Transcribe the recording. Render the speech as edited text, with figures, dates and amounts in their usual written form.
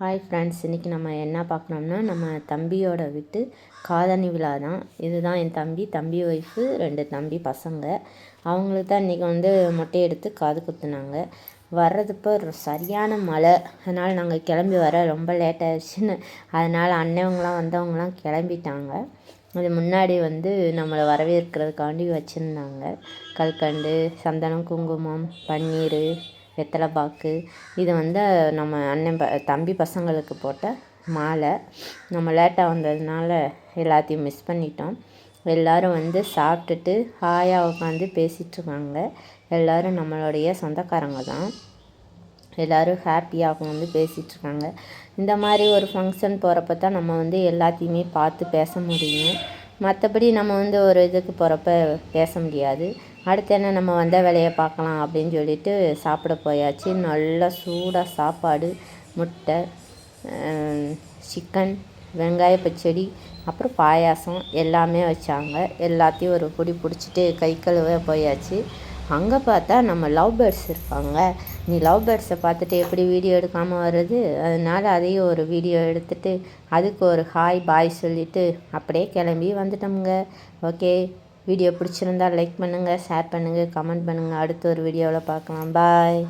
Hi friends, இன்றைக்கி நம்ம என்ன பார்க்கணும்னா நம்ம தம்பியோட வீட்டு காதணி விழா தான். இதுதான் என் தம்பி ஒய்ஃபு, 2 தம்பி பசங்க. அவங்களுக்கு தான் இன்றைக்கி மொட்டை எடுத்து காது குத்துனாங்க. வர்றதுப்போ சரியான மழை, அதனால் நாங்கள் கிளம்பி வர ரொம்ப லேட் ஆகிடுச்சின்னு அதனால் அண்ணவங்களாம் வந்தவங்களாம் கிளம்பிட்டாங்க. அது முன்னாடி நம்மளை வரவேற்கிறதுக்காண்டி வச்சுருந்தாங்க. கல்கண்டு, சந்தனம், குங்குமம், பன்னீர், வெத்தலை பாக்கு. இது நம்ம தம்பி பசங்களுக்கு போட்ட மாலை. நம்ம லேட்டாக வந்ததுனால எல்லாத்தையும் மிஸ் பண்ணிட்டோம். எல்லோரும் சாப்பிட்டுட்டு ஹாயாக உட்காந்து பேசிகிட்ருக்காங்க. எல்லோரும் நம்மளுடைய சொந்தக்காரங்க தான். எல்லோரும் ஹாப்பியாக பேசிகிட்ருக்காங்க. இந்த மாதிரி ஒரு ஃபங்க்ஷன் போகிறப்ப தான் நம்ம எல்லாத்தையுமே பார்த்து பேச முடியும். மற்றபடி நம்ம ஒரு இதுக்கு போகிறப்ப பேச முடியாது. அடுத்து என்ன, நம்ம வந்த வேலையை பார்க்கலாம் அப்படின்னு சொல்லிட்டு சாப்பிட போயாச்சு. நல்லா சூடாக சாப்பாடு, முட்டை, சிக்கன், வெங்காய பச்சடி, அப்புறம் பாயாசம் எல்லாமே வச்சாங்க. எல்லாத்தையும் ஒரு பிடி பிடிச்சிட்டு கை கழுவ போயாச்சு. அங்கே பார்த்தா நம்ம லவ் பேர்ட்ஸ் இருப்பாங்க. நீ லவ் பேர்ட்ஸை பார்த்துட்டு எப்படி வீடியோ எடுக்காமல் வருது? அதனால் அதையும் ஒரு வீடியோ எடுத்துகிட்டு அதுக்கு ஒரு ஹாய் பாய் சொல்லிவிட்டு அப்படியே கிளம்பி வந்துட்டோமுங்க. ஓகே, வீடியோ பிடிச்சிருந்தால் லைக் பண்ணுங்கள், ஷேர் பண்ணுங்கள், கமெண்ட் பண்ணுங்கள். அடுத்த ஒரு வீடியோவில் பார்க்கலாம். பாய்.